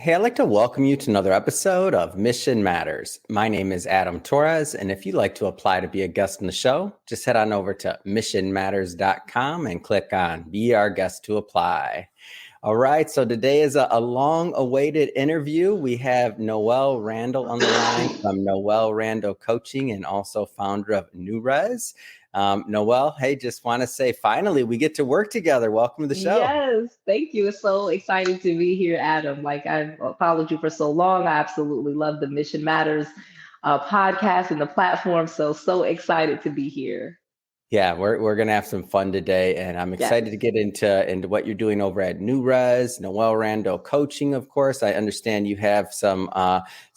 Hey, I'd like to welcome you to another episode of Mission Matters. My name is Adam Torres, and if you'd like to apply to be a guest on the show, just head on over to missionmatters.com and click on Be Our Guest to apply. All right, so today is a long-awaited interview. We have Noelle Randall on the line from Noelle Randall Coaching and also founder of NuRez. Noelle, hey, just want to say finally we get to work together. Welcome to the show. Yes, thank you. It's so exciting to be here, Adam. Like I've followed you for so long. I absolutely love the Mission Matters podcast and the platform. So excited to be here. Yeah, we're gonna have some fun today, and I'm excited to Yes. get into what you're doing over at NuRez, Noelle Randall Coaching. Of course, I understand you have some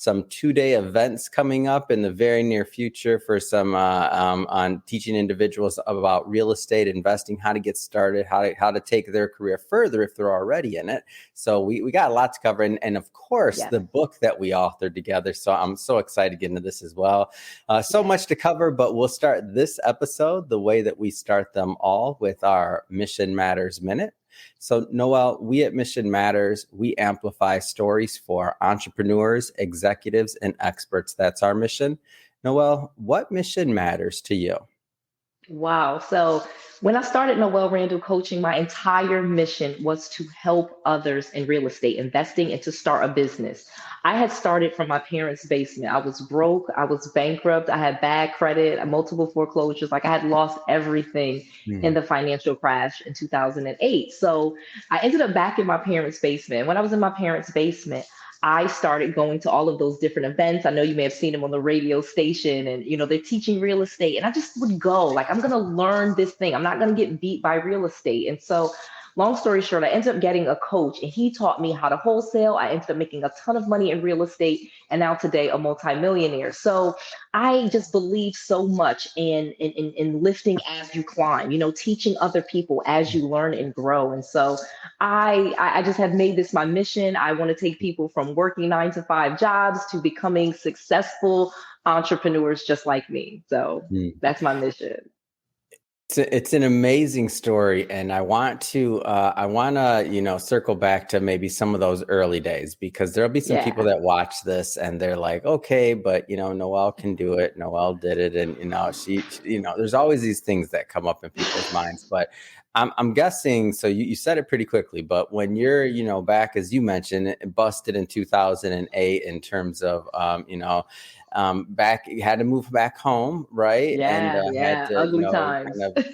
2-day events coming up in the very near future for some on teaching individuals about real estate investing, how to get started, how to take their career further if they're already in it. So we got a lot to cover, and of course Yes. the book that we authored together. So I'm so excited to get into this as well. So much to cover, but we'll start this episode the way that we start them all with our Mission Matters Minute. So Noelle, we at Mission Matters, we amplify stories for entrepreneurs, executives, and experts. That's our mission. Noelle, what mission matters to you? Wow. So when I started Noelle Randall Coaching, my entire mission was to help others in real estate investing and to start a business. I had started from my parents' basement. I was broke. I was bankrupt. I had bad credit, multiple foreclosures. Like I had lost everything in Hmm. the financial crash in 2008. So I ended up back in my parents' basement. When I was in my parents' basement, I started going to all of those different events. I know you may have seen them on the radio station and they're teaching real estate and I just would go like I'm going to learn this thing. I'm not going to get beat by real estate. And so long story short, I ended up getting a coach and he taught me how to wholesale. I ended up making a ton of money in real estate and now today a multimillionaire. So I just believe so much in lifting as you climb, teaching other people as you learn and grow. And so I just have made this my mission. I want to take people from working 9 to 5 jobs to becoming successful entrepreneurs just like me. So Hmm. that's my mission. It's an amazing story, and I want to circle back to maybe some of those early days because there'll be some people Yeah. that watch this and they're like, okay, but Noelle can do it. Noelle did it, and there's always these things that come up in people's minds. But I'm guessing. So you said it pretty quickly, but when you're back as you mentioned, it busted in 2008 in terms of back, you had to move back home, right? And had Yeah. to, Ugly times. kind of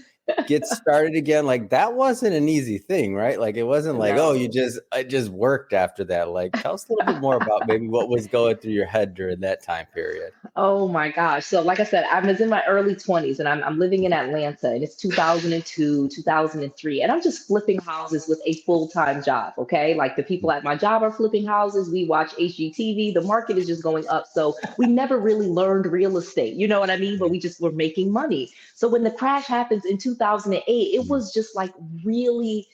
get started again. Like that wasn't an easy thing, right? Like it wasn't like, oh, No. it just worked after that. Like tell us a little bit more about maybe what was going through your head during that time period. Oh my gosh. So, like I said, I was in my early 20s and I'm living in Atlanta and it's 2002, 2003. And I'm just flipping houses with a full-time job. Okay. Like the people at my job are flipping houses. We watch HGTV. The market is just going up. So, we never really learned real estate. You know what I mean? But we just were making money. So, when the crash happens in 2008, it was just like really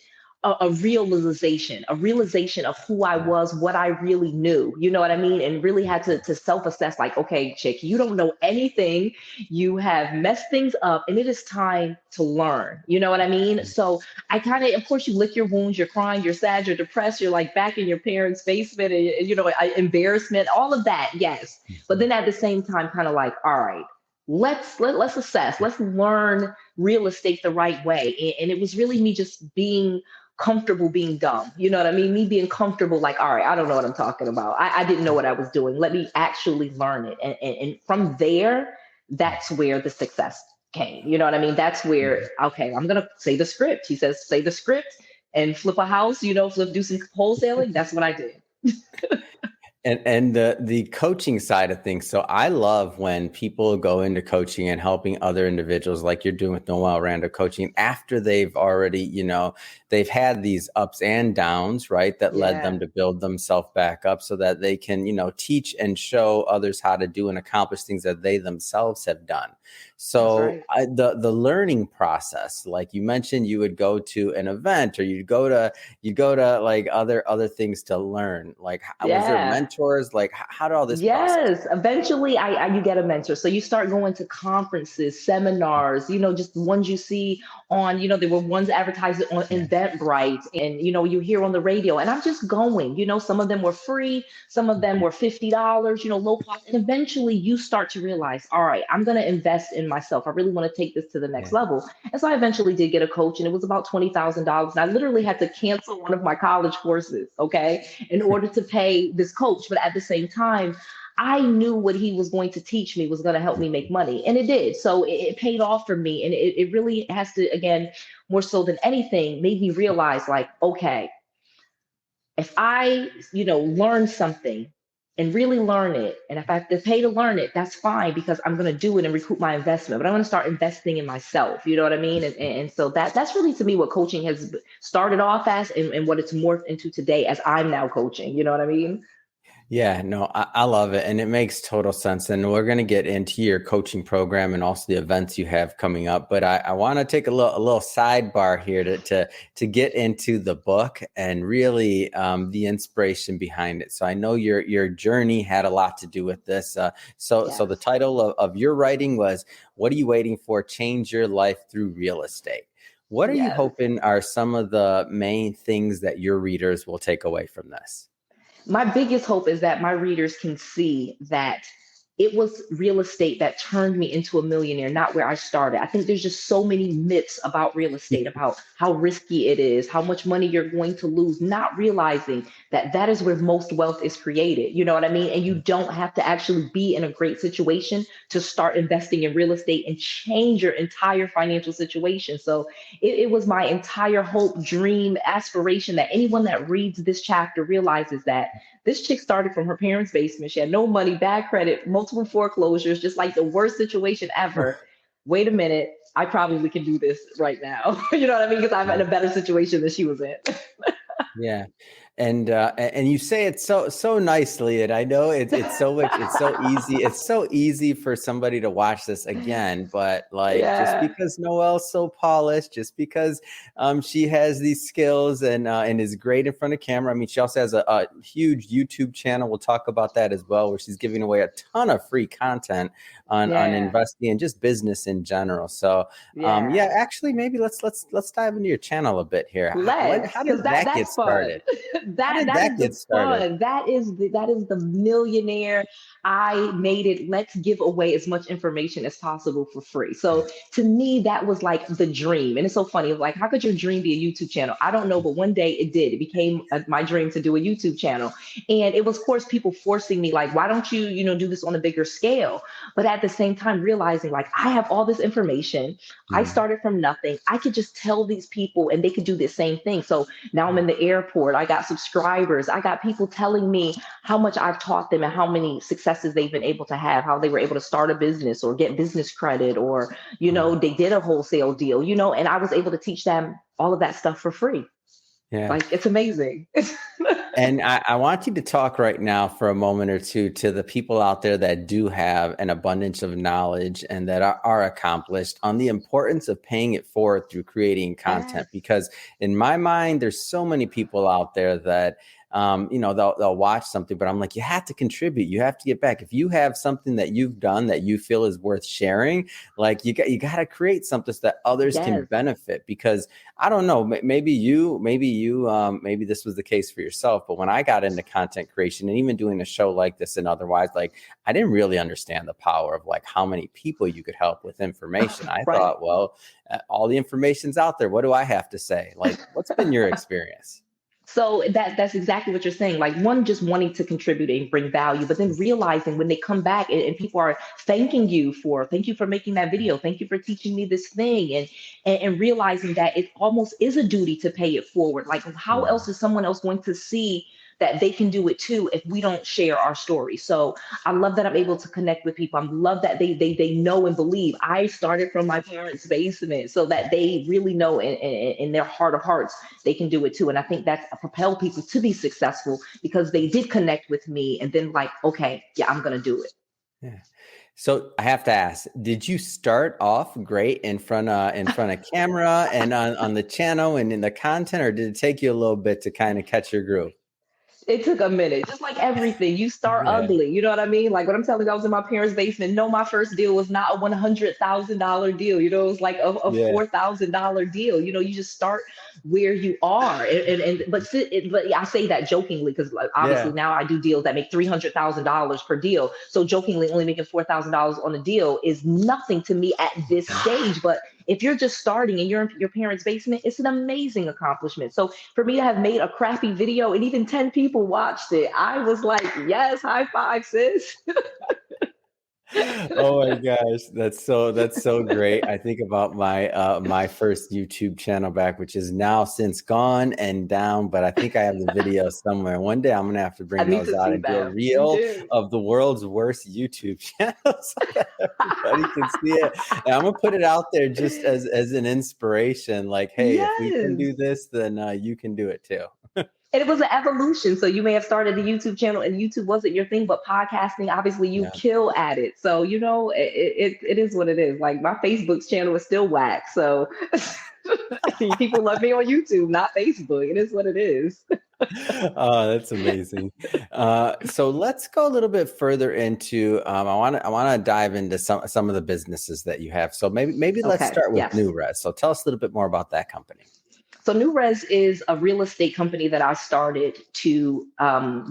a realization of who I was, what I really knew, you know what I mean? And really had to self-assess, like, okay, chick, you don't know anything. You have messed things up and it is time to learn. You know what I mean? So I kind of course, you lick your wounds, you're crying, you're sad, you're depressed, you're like back in your parents' basement, and embarrassment, all of that, yes. But then at the same time, kind of like, all right, let's assess, let's learn real estate the right way. And it was really me just being comfortable being dumb. You know what I mean? Me being comfortable, like, all right, I don't know what I'm talking about. I didn't know what I was doing. Let me actually learn it. And from there, that's where the success came. You know what I mean? That's where, okay, I'm going to say the script. He says, say the script and flip a house, do some wholesaling. That's what I did. And the coaching side of things. So I love when people go into coaching and helping other individuals like you're doing with Noelle Randall Coaching after they've already, they've had these ups and downs, right? That led them Yeah, to build themselves back up so that they can, teach and show others how to do and accomplish things that they themselves have done. that's So right. the learning process, like you mentioned, you would go to an event or you'd go to like other things to learn. Like, was there a Yeah. mentor mentors? Like, how did all this process? Yes, eventually you get a mentor. So you start going to conferences, seminars, just the ones you see on, there were ones advertised on Yeah. Eventbrite and, you hear on the radio. And I'm just going, some of them were free, some of them Mhm. were $50, low cost. And eventually you start to realize, all right, I'm going to invest in myself. I really want to take this to the next Yeah. level. And so I eventually did get a coach and it was about $20,000. And I literally had to cancel one of my college courses, okay, in order to pay this coach. But at the same time, I knew what he was going to teach me was going to help me make money, and it did. So it paid off for me, and it really has to, again, more so than anything, made me realize, like, okay, if I, learn something and really learn it, and if I have to pay to learn it, that's fine because I'm going to do it and recoup my investment. But I'm going to start investing in myself. You know what I mean? And so that's really to me what coaching has started off as, and what it's morphed into today as I'm now coaching. You know what I mean? Yeah, no, I love it. And it makes total sense. And we're going to get into your coaching program and also the events you have coming up. But I want to take a little sidebar here to get into the book and really the inspiration behind it. So I know your journey had a lot to do with this. So the Yes. title of your writing was, "What Are You Waiting For? Change Your Life Through Real Estate." What are you Yes. hoping are some of the main things that your readers will take away from this? My biggest hope is that my readers can see that it was real estate that turned me into a millionaire, not where I started. I think there's just so many myths about real estate, about how risky it is, how much money you're going to lose, not realizing that that is where most wealth is created. You know what I mean? And you don't have to actually be in a great situation to start investing in real estate and change your entire financial situation. So it was my entire hope, dream, aspiration that anyone that reads this chapter realizes that this chick started from her parents' basement. She had no money, bad credit, multiple foreclosures, just like the worst situation ever. Wait a minute, I probably can do this right now. You know what I mean? Because I'm in a better situation than she was in. Yeah. And you say it so nicely, and I know it's so much, it's so easy. It's so easy for somebody to watch this again, but like, just Yeah. because Noelle's so polished, just because she has these skills and is great in front of camera. I mean, she also has a huge YouTube channel. We'll talk about that as well, where she's giving away a ton of free content on Yeah. investing and just business in general. So yeah, Yeah. actually, maybe let's dive into your channel a bit here. Let's, How because did that get that's fun. started? How that did that that is get the started? fun. That is the millionaire. I made it. Let's give away as much information as possible for free. So to me, that was like the dream. And it's so funny. Like, how could your dream be a YouTube channel? I don't know, but one day it did. It became my dream to do a YouTube channel, and it was, of course, people forcing me, like, why don't you, do this on a bigger scale? But at the same time, realizing, like, I have all this information. I Mhm. started from nothing. I could just tell these people, and they could do the same thing. So now I'm in the airport. I got subscribers. I got people telling me how much I've taught them and how many successes they've been able to have, how they were able to start a business or get business credit, or, they did a wholesale deal, and I was able to teach them all of that stuff for free. Yeah. Like, it's amazing. And I want you to talk right now for a moment or two to the people out there that do have an abundance of knowledge and that are accomplished on the importance of paying it forward through creating content. Yes. Because in my mind, there's so many people out there that they'll watch something, but I'm like, you have to contribute. You have to get back. If you have something that you've done that you feel is worth sharing, like you got to create something so that others can Yes. benefit. Because I don't know, maybe this was the case for yourself, but when I got into content creation and even doing a show like this and otherwise, like, I didn't really understand the power of like how many people you could help with information. I Right. thought, well, all the information's out there. What do I have to say? Like, what's been your experience? So that's exactly what you're saying. Like, one, just wanting to contribute and bring value, but then realizing when they come back, and people are thank you for making that video, thank you for teaching me this thing, and realizing that it almost is a duty to pay it forward. Like, how else is someone else going to see that they can do it too if we don't share our story? So I love that I'm able to connect with people. I love that they know and believe I started from my parents' basement, so that they really know in their heart of hearts they can do it too. And I think that's propel people to be successful because they did connect with me and then, like, okay, yeah, I'm gonna do it. Yeah. So I have to ask, did you start off great in front of camera and on the channel and in the content, or did it take you a little bit to kind of catch your groove? It took a minute, just like everything. You start Yeah. ugly, you know what I mean? Like when I'm telling you I was in my parents' basement, no, my first deal was not a $100,000 deal. You know, it was like a Yeah. $4,000 deal. You know, you just start where you are. But I say that jokingly because like, obviously Yeah. now I do deals that make $300,000 per deal. So jokingly, only making $4,000 on a deal is nothing to me at this stage. But if you're just starting and you're in your parents' basement, it's an amazing accomplishment. So for me to have made a crappy video and even 10 people watched it, I was like, yes, high five, sis. Oh my gosh, that's so great. I think about my first YouTube channel back, which is now since gone and down, but I think I have the video somewhere. One day I'm gonna have to I bring need those to out see and do a them. You reel do. of the world's worst YouTube channels so that everybody can see it. And I'm gonna put it out there just as an inspiration, like, hey, if we can Yes. do this, then you can do it too. And it was an evolution. So you may have started a YouTube channel and YouTube wasn't your thing, but podcasting, obviously you Yeah. kill at it. So, you know, it is what it is. Like my Facebook's channel is still whack. So people love me on YouTube, not Facebook. It is what it is. Oh, that's amazing. So let's go a little bit further into. I want to dive into some of the businesses that you have. So maybe let's Okay. start with Yes. NewRes. So tell us a little bit more about that company. So NewRes is a real estate company that I started to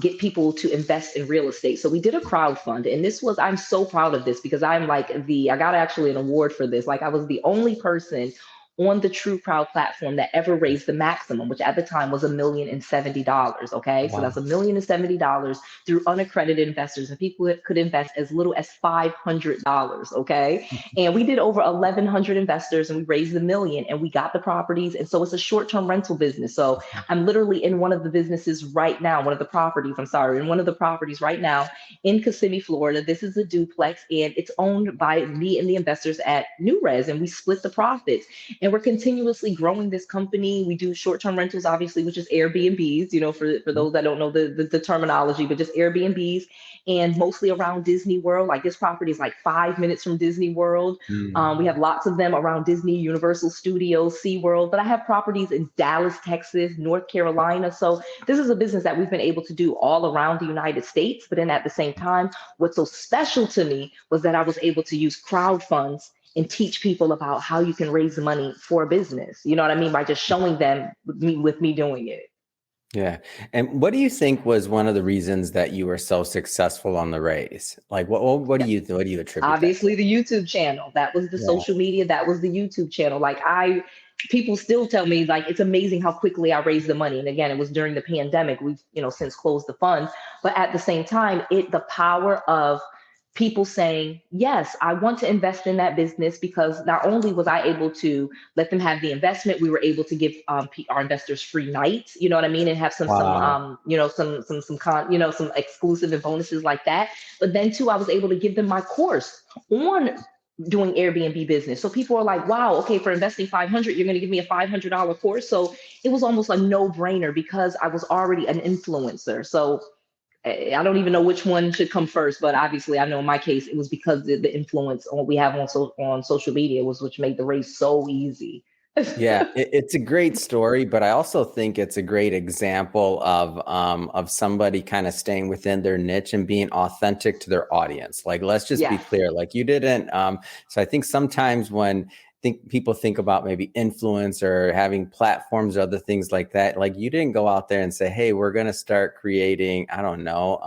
get people to invest in real estate. So we did a crowdfund, and I'm so proud of this because I got actually an award for this. Like I was the only person on the True Crowd platform that ever raised the maximum, which at the time was $1,070. Okay, so Wow. that's $1,070 through unaccredited investors, and people that could invest as little as $500. Okay, and we did over 1,100 investors and we raised the million and we got the properties. And so it's a short-term rental business. So I'm literally in one of the businesses right now, in one of the properties right now in Kissimmee, Florida. This is a duplex and it's owned by me and the investors at NewRes, and we split the profits. And we're continuously growing this company. We do short-term rentals, obviously, which is Airbnbs, you know, for those that don't know the terminology, but just Airbnbs, and mostly around Disney World. Like this property is like 5 minutes from Disney World. Mm. We have lots of them around Disney, Universal Studios, SeaWorld, but I have properties in Dallas, Texas, North Carolina. So this is a business that we've been able to do all around the United States. But then at the same time, what's so special to me was that I was able to use crowd funds and teach people about how you can raise money for a business. You know what I mean? By just showing them with me doing it. Yeah. And what do you think was one of the reasons that you were so successful on the raise? Like what do you attribute that to? Obviously, the YouTube channel. That was the Yeah. social media. That was the YouTube channel. People still tell me like it's amazing how quickly I raised the money. And again, it was during the pandemic. We've, since closed the fund. But at the same time, the power of people saying, yes, I want to invest in that business, because not only was I able to let them have the investment, we were able to give our investors free nights, you know what I mean, and have Wow. some exclusive and bonuses like that. But then too, I was able to give them my course on doing Airbnb business. So people are like, wow, okay, for investing 500, you're going to give me a $500 course. So it was almost a no brainer because I was already an influencer. So I don't even know which one should come first, but obviously I know in my case, it was because the influence on we have on social media was which made the race so easy. Yeah, it's a great story, but I also think it's a great example of somebody kind of staying within their niche and being authentic to their audience. Like, let's just be Yes. clear. Like, you didn't. So I think sometimes when people think about maybe influence or having platforms or other things like that, like you didn't go out there and say, "Hey, we're going to start creating, I don't know,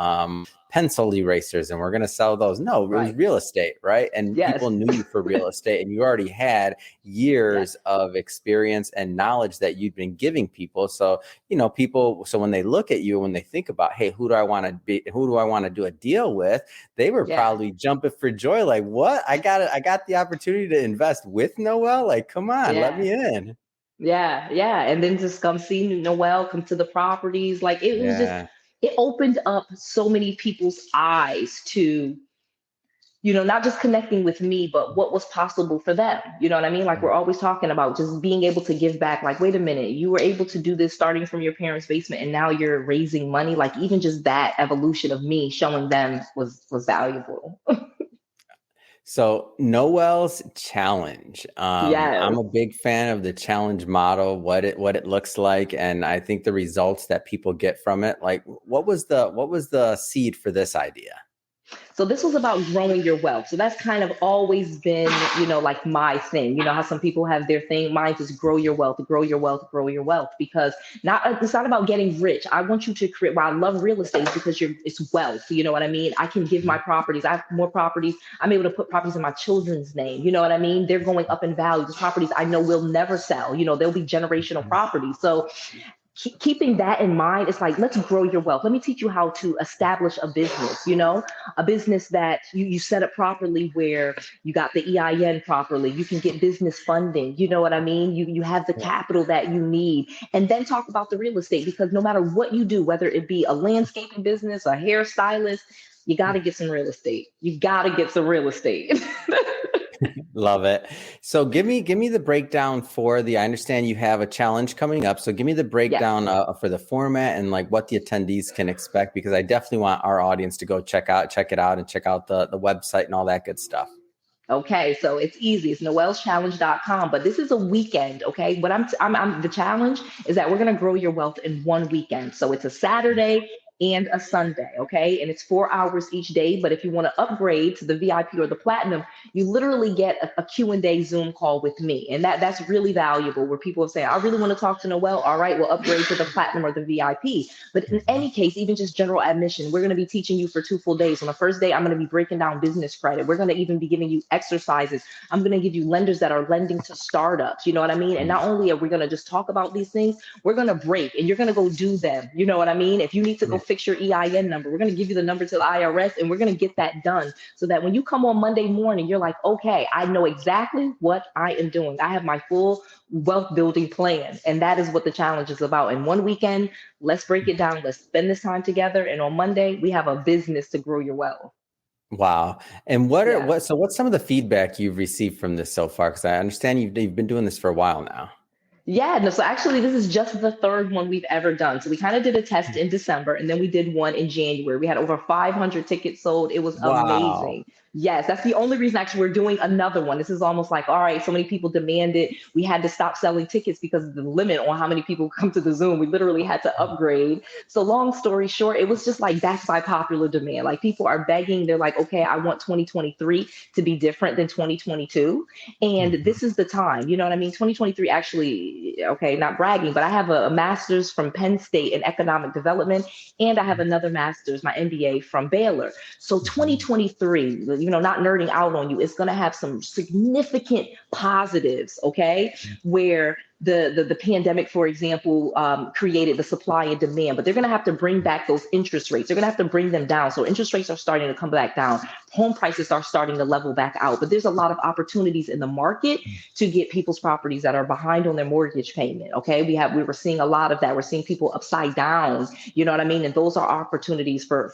pencil erasers and we're going to sell those." No, it was Right. real estate, right? And Yes. people knew you for real estate, and you already had years Yes. of experience and knowledge that you've been giving people. So, so when they look at you, when they think about, hey, who do I want to do a deal with? They were Yeah. probably jumping for joy. Like, what? I got the opportunity to invest with Noel. Like, come on, let Yeah. me in. Yeah. Yeah. And then just come see Noel, come to the properties. Like it was just, Yeah. it opened up so many people's eyes to not just connecting with me, but what was possible for them. You know what I mean? Like we're always talking about just being able to give back. Like, wait a minute, you were able to do this starting from your parents' basement and now you're raising money. Like even just that evolution of me showing them was valuable. So Noel's challenge. I'm Yes. a big fan of the challenge model, what it looks like, and I think the results that people get from it. Like, what was the seed for this idea? So this was about growing your wealth. So that's kind of always been, like my thing. You know how some people have their thing. Mine is grow your wealth, grow your wealth, grow your wealth. Because it's not about getting rich. I want you to create. Well, I love real estate because it's wealth. You know what I mean? I can give my properties. I have more properties. I'm able to put properties in my children's name. You know what I mean? They're going up in value. These properties I know will never sell. They'll be generational properties. So keeping that in mind, it's like, let's grow your wealth. Let me teach you how to establish a business, a business that you set up properly, where you got the EIN properly, you can get business funding, you know what I mean? You have the capital that you need. And then talk about the real estate, because no matter what you do, whether it be a landscaping business, a hairstylist, you got to get some real estate. You got to get some real estate. Love it. So give me the breakdown I understand you have a challenge coming up. So give me the Yes. breakdown for the format and like what the attendees can expect, because I definitely want our audience to go check it out and check out the website and all that good stuff. Okay, so it's easy. It's noelschallenge.com, but this is a weekend. Okay, what I'm the challenge is that we're gonna grow your wealth in one weekend. So it's a Saturday and a Sunday. Okay, and it's 4 hours each day. But if you want to upgrade to the VIP or the platinum, you literally get a Q&A Zoom call with me, and that's really valuable. Where people say, I really want to talk to Noel. All right, we'll upgrade to the platinum or the VIP. But in any case, even just general admission, we're going to be teaching you for 2 full days. On the first day, I'm going to be breaking down business credit. We're going to even be giving you exercises. I'm going to give you lenders that are lending to startups. You know what I mean? And not only are we going to just talk about these things, we're going to break and you're going to go do them. You know what I mean? If you need to go fix your EIN number, we're going to give you the number to the IRS, and we're going to get that done, so that when you come on Monday morning, you're like, okay, I know exactly what I am doing. I have my full wealth building plan. And that is what the challenge is about. In one weekend, let's break it down. Let's spend this time together. And on Monday, we have a business to grow your wealth. Wow. And Yeah. what's some of the feedback you've received from this so far? Because I understand you've been doing this for a while now. Yeah, no, so actually, this is just the third one we've ever done. So we kind of did a test in December, and then we did one in January. We had over 500 tickets sold. It was Wow. amazing. Yes, that's the only reason actually we're doing another one. This is almost like, all right, so many people demanded. We had to stop selling tickets because of the limit on how many people come to the Zoom. We literally had to upgrade. So long story short, it was just like that's by popular demand. Like people are begging. They're like, okay, I want 2023 to be different than 2022. And Mhm. this is the time, you know what I mean? 2023 actually, okay, not bragging, but I have a master's from Penn State in economic development, and I have another master's, my MBA from Baylor. So 2023, not nerding out on you, it's going to have some significant positives, okay? Where the pandemic, for example, created the supply and demand, but they're going to have to bring back those interest rates. They're going to have to bring them down. So interest rates are starting to come back down. Home prices are starting to level back out, but there's a lot of opportunities in the market to get people's properties that are behind on their mortgage payment. Okay. We were seeing a lot of that. We're seeing people upside down, you know what I mean? And those are opportunities for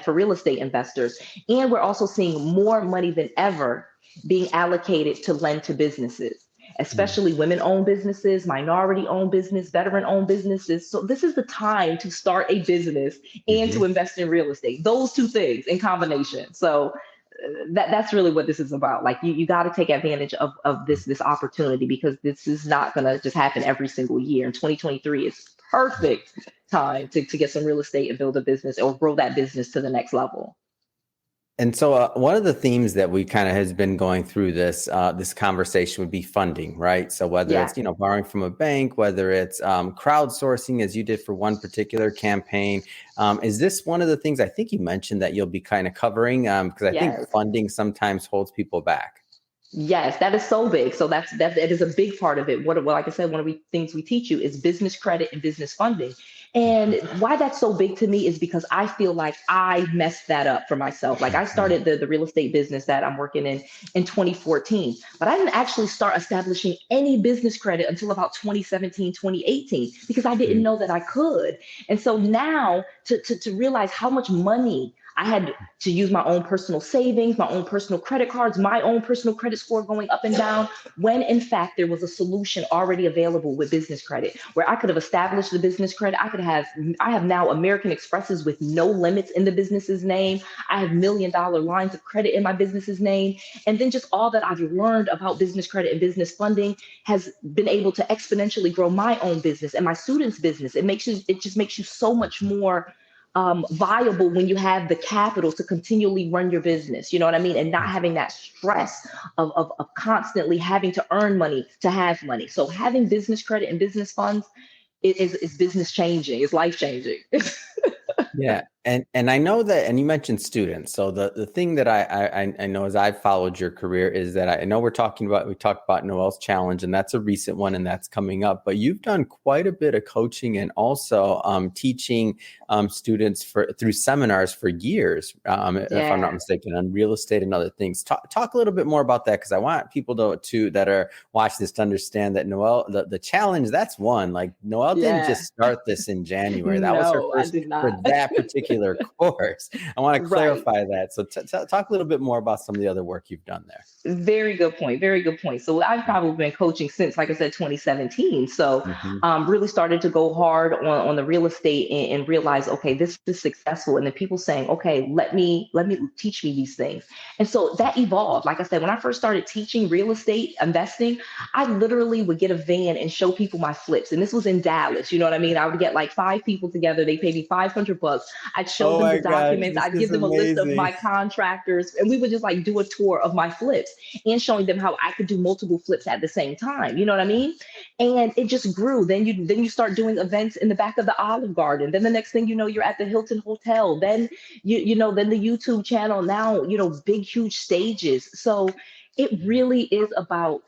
real estate investors. And we're also seeing more money than ever being allocated to lend to businesses, especially women owned businesses, minority owned business, veteran owned businesses. So this is the time to start a business and to Mhm. invest in real estate, those two things in combination. So that's really what this is about. Like you got to take advantage of this opportunity, because this is not going to just happen every single year. And 2023 is perfect time to get some real estate and build a business or grow that business to the next level. And so one of the themes that we kind of has been going through this conversation would be funding, right? So whether Yeah. it's borrowing from a bank, whether it's crowdsourcing, as you did for one particular campaign, is this one of the things I think you mentioned that you'll be kind of covering? Because I think Yes. funding sometimes holds people back. Yes, that is so big. So that is a big part of it. Well, like I said, one of the things we teach you is business credit and business funding. And why that's so big to me is because I feel like I messed that up for myself. Like I started the real estate business that I'm working in 2014, but I didn't actually start establishing any business credit until about 2017, 2018, because I didn't Mhm. know that I could. And so now to realize how much money I had to use my own personal savings, my own personal credit cards, my own personal credit score going up and down, when in fact there was a solution already available with business credit where I could have established the business credit. I have now American Expresses with no limits in the business's name. I have $1 million lines of credit in my business's name. And then just all that I've learned about business credit and business funding has been able to exponentially grow my own business and my students' business. It just makes you so much more viable when you have the capital to continually run your business, you know what I mean? And not having that stress of constantly having to earn money to have money. So having business credit and business funds is business changing, it's life changing. Yeah. And I know that, and you mentioned students. So the thing that I know as I've followed your career is that I know we talked about Noelle's Challenge, and that's a recent one and that's coming up, but you've done quite a bit of coaching and also teaching students through seminars for years, if I'm not mistaken, on real estate and other things. Talk a little bit more about that, because I want people to that are watching this to understand that Noelle, the challenge, that's one. Like Noelle didn't just start this in January. That was her first for that particular course. I want to clarify that. So talk a little bit more about some of the other work you've done there. Very good point. Very good point. So I've probably been coaching since, like I said, 2017. So really started to go hard on the real estate and realize, okay, this is successful. And then people saying, okay, let me teach me these things. And so that evolved. Like I said, when I first started teaching real estate investing, I literally would get a van and show people my flips. And this was in Dallas. You know what I mean? I would get like 5 people together. They paid me $500. I'd show them the documents. I'd give them a list of my contractors, and we would just like do a tour of my flips and showing them how I could do multiple flips at the same time. You know what I mean? And it just grew. Then you start doing events in the back of the Olive Garden. Then the next thing you know, you're at the Hilton Hotel. Then then the YouTube channel. Now, big, huge stages. So it really is about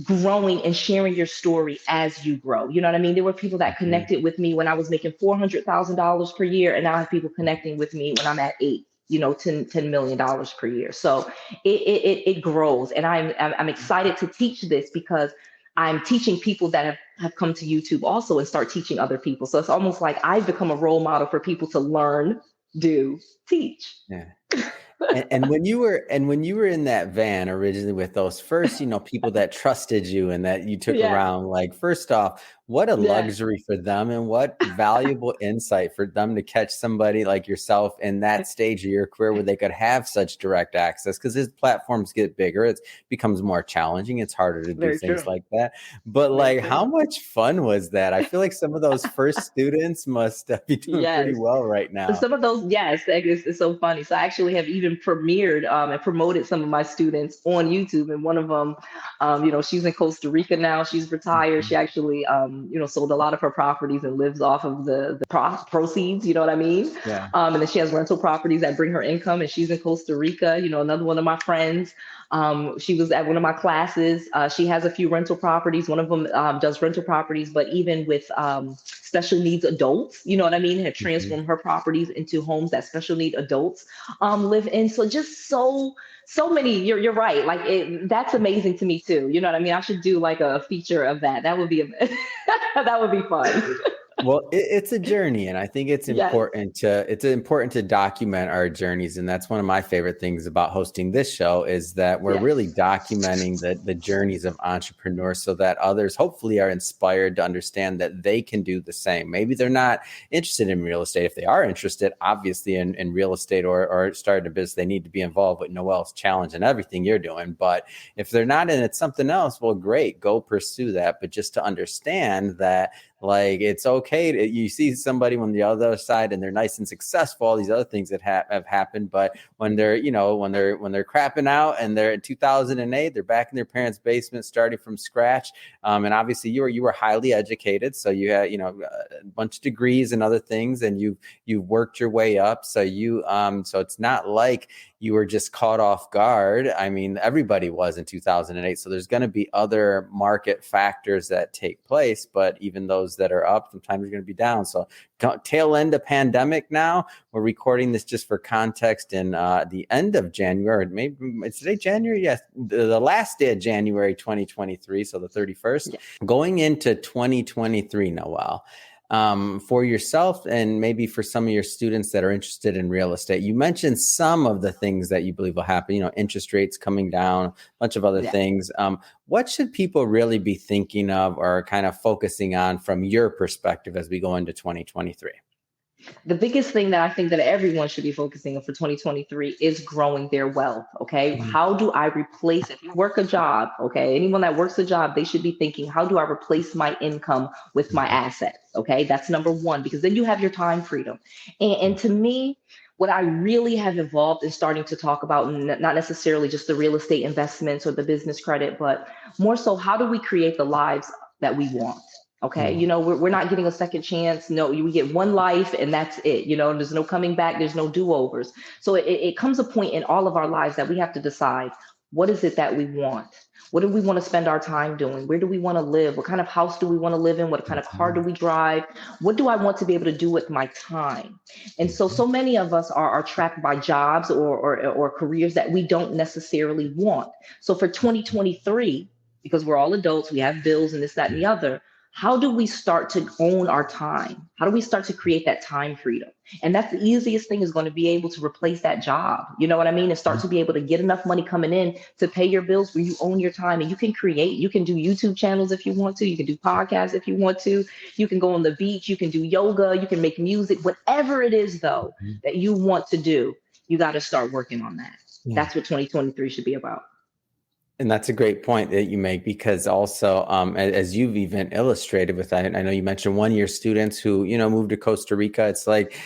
growing and sharing your story as you grow. You know what I mean? There were people that connected with me when I was making $400,000 per year, and now I have people connecting with me when I'm at $10 million per year. So it grows, and I'm excited to teach this because I'm teaching people that have come to YouTube also and start teaching other people. So it's almost like I've become a role model for people to learn, do, teach. Yeah. And when you were in that van originally with those first, people that trusted you and that you took around, like, first off, what a luxury for them, and what valuable insight for them to catch somebody like yourself in that stage of your career where they could have such direct access, because as platforms get bigger, it becomes more challenging. It's harder to do things like that. But how much fun was that? I feel like some of those first students must be doing pretty well right now. Some of those, it's so funny. So I actually have even premiered and promoted some of my students on YouTube. And one of them, she's in Costa Rica now. She's retired. She actually, sold a lot of her properties and lives off of the proceeds, you know what I mean? Yeah. And then she has rental properties that bring her income, and she's in Costa Rica. Another one of my friends, she was at one of my classes. She has a few rental properties. One of them does rental properties, but even with special needs adults, you know what I mean, have transformed her properties into homes that special need adults live in. So just so many, you're right. Like that's amazing to me too. You know what I mean? I should do like a feature of that. That would be that would be fun. Well, it's a journey, and I think it's important to document our journeys. And that's one of my favorite things about hosting this show, is that we're really documenting the journeys of entrepreneurs, so that others hopefully are inspired to understand that they can do the same. Maybe they're not interested in real estate. If they are interested, obviously, in real estate or starting a business, they need to be involved with Noelle's Challenge and everything you're doing. But if they're not in it, something else, well, great, go pursue that. But just to understand that, like, it's okay you see somebody on the other side and they're nice and successful, all these other things that have happened. But when they're, when they're crapping out and they're in 2008, they're back in their parents' basement starting from scratch. And obviously you were highly educated. So you had, a bunch of degrees and other things, and you've worked your way up. So so it's not like you were just caught off guard. I mean, everybody was in 2008. So there's going to be other market factors that take place, but even those that are up, sometimes you're going to be down. So tail end of pandemic now. We're recording this just for context in the end of January. Maybe it's today, January? Yes. The last day of January 2023. So the 31st. Yeah. Going into 2023, Noelle. for yourself and maybe for some of your students that are interested in real estate? You mentioned some of the things that you believe will happen, interest rates coming down, a bunch of other things. What should people really be thinking of or kind of focusing on from your perspective as we go into 2023? The biggest thing that I think that everyone should be focusing on for 2023 is growing their wealth. Okay. How do I replace, if you work a job, okay, anyone that works a job, they should be thinking, how do I replace my income with my assets? Okay. That's number one, because then you have your time freedom. And to me, what I really have evolved in starting to talk about, not necessarily just the real estate investments or the business credit, but more so, how do we create the lives that we want? Okay. We're not getting a second chance. No, we get one life and that's it. There's no coming back. There's no do-overs. So it comes a point in all of our lives that we have to decide, what is it that we want? What do we want to spend our time doing? Where do we want to live? What kind of house do we want to live in? What kind of car do we drive? What do I want to be able to do with my time? And so many of us are trapped by jobs or careers that we don't necessarily want. So for 2023, because we're all adults, we have bills and this, that, and the other. How do we start to own our time? How do we start to create that time freedom? And that's the easiest thing, is going to be able to replace that job. You know what I mean? And start to be able to get enough money coming in to pay your bills where you own your time, and you can create. You can do YouTube channels if you want to. You can do podcasts if you want to. You can go on the beach. You can do yoga. You can make music. Whatever it is, though, that you want to do, you got to start working on that. That's what 2023 should be about. And that's a great point that you make, because also, as you've even illustrated with that, I know you mentioned 1-year students who, moved to Costa Rica. It's like,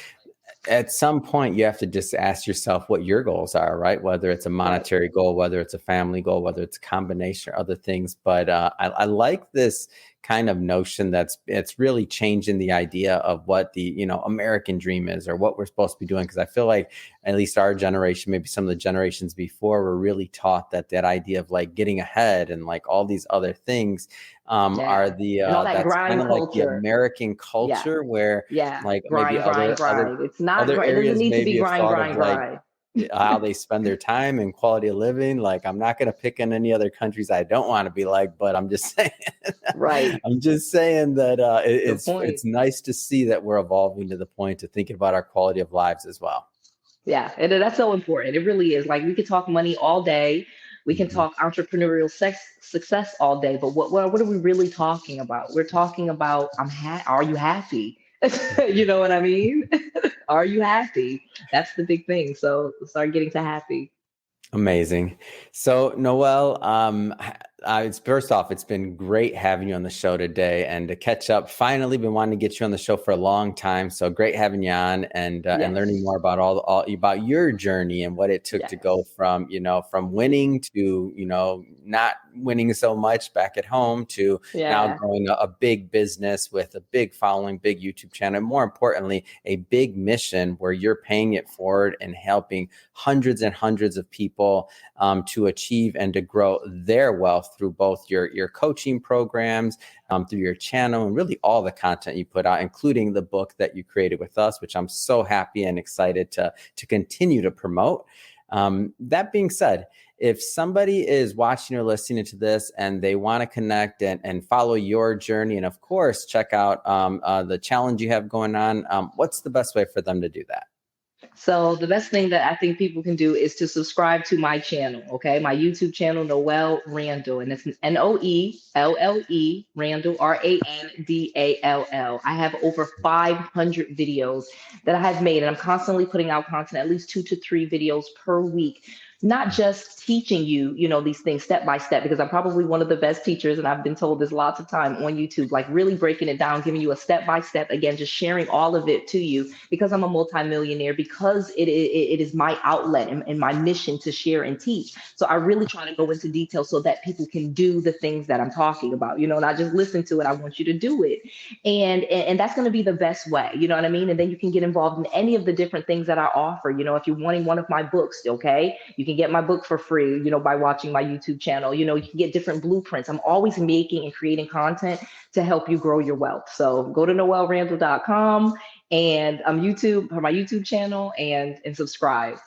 at some point you have to just ask yourself what your goals are, right? Whether it's a monetary goal, whether it's a family goal, whether it's a combination of other things. But I like this kind of notion it's really changing the idea of what the American dream is, or what we're supposed to be doing. Because I feel like at least our generation, maybe some of the generations before, were really taught that idea of like getting ahead and like all these other things are the that's kind of like the American culture where like grind, maybe grind. It's not. It doesn't need to be grind. How they spend their time and quality of living. Like, I'm not going to pick on any other countries I don't want to be like, but I'm just saying, right. I'm just saying that it's nice to see that we're evolving to the point to thinking about our quality of lives as well. Yeah. And that's so important. It really is. Like, we could talk money all day. We can talk entrepreneurial success all day, but what are we really talking about? We're talking about, are you happy? You know what I mean? Are you happy? That's the big thing. So start getting to happy. Amazing. So Noelle, first off, it's been great having you on the show today and to catch up. Finally, been wanting to get you on the show for a long time. So great having you on and learning more about all about your journey and what it took to go from, from winning to, not winning so much back at home to now growing a big business with a big following, big YouTube channel, and more importantly, a big mission where you're paying it forward and helping hundreds and hundreds of people to achieve and to grow their wealth through both your coaching programs, through your channel, and really all the content you put out, including the book that you created with us, which I'm so happy and excited to continue to promote. That being said, if somebody is watching or listening to this and they want to connect and follow your journey, and of course, check out the challenge you have going on, what's the best way for them to do that? So the best thing that I think people can do is to subscribe to my channel, okay? My YouTube channel, Noelle Randall, and it's Noelle Randall, Randall. I have over 500 videos that I have made, and I'm constantly putting out content, at least 2 to 3 videos per week. Not just teaching you, these things step by step, because I'm probably one of the best teachers, and I've been told this lots of time on YouTube, like really breaking it down, giving you a step by step, again, just sharing all of it to you, because I'm a multimillionaire, because it is my outlet and my mission to share and teach. So I really try to go into detail so that people can do the things that I'm talking about, not just listen to it. I want you to do it. And that's going to be the best way, you know what I mean? And then you can get involved in any of the different things that I offer. If you're wanting one of my books, okay, you can get my book for free, by watching my YouTube channel. You can get different blueprints. I'm always making and creating content to help you grow your wealth. So go to noellerandall.com and YouTube for my YouTube channel and subscribe.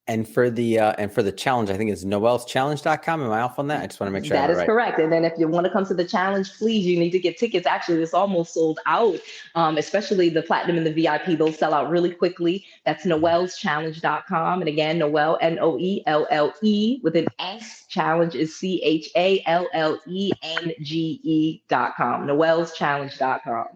And for the challenge, I think it's noelleschallenge.com. Am I off on that? I just want to make sure I have That it is right. correct. And then if you want to come to the challenge, please, you need to get tickets. Actually, it's almost sold out, especially the platinum and the VIP. Those sell out really quickly. That's noelleschallenge.com. And again, Noelle, Noelle with an S. Challenge is CHALLENGE.com. Noelleschallenge.com.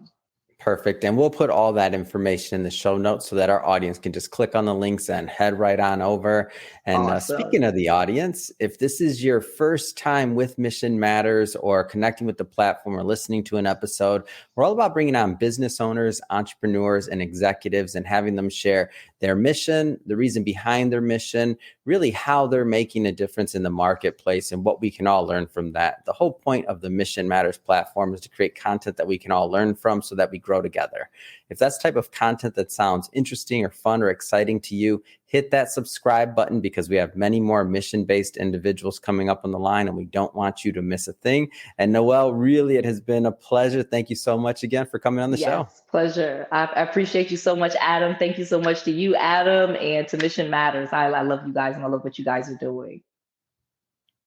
Perfect. And we'll put all that information in the show notes so that our audience can just click on the links and head right on over. And Awesome. Speaking of the audience, if this is your first time with Mission Matters or connecting with the platform or listening to an episode, we're all about bringing on business owners, entrepreneurs, and executives and having them share their mission, the reason behind their mission, really how they're making a difference in the marketplace and what we can all learn from that. The whole point of the Mission Matters platform is to create content that we can all learn from so that we grow together. If that's the type of content that sounds interesting or fun or exciting to you, hit that subscribe button because we have many more mission-based individuals coming up on the line and we don't want you to miss a thing. And Noelle, really, it has been a pleasure. Thank you so much again for coming on the show. Pleasure. I appreciate you so much, Adam. Thank you so much to you, Adam, and to Mission Matters. I love you guys and I love what you guys are doing.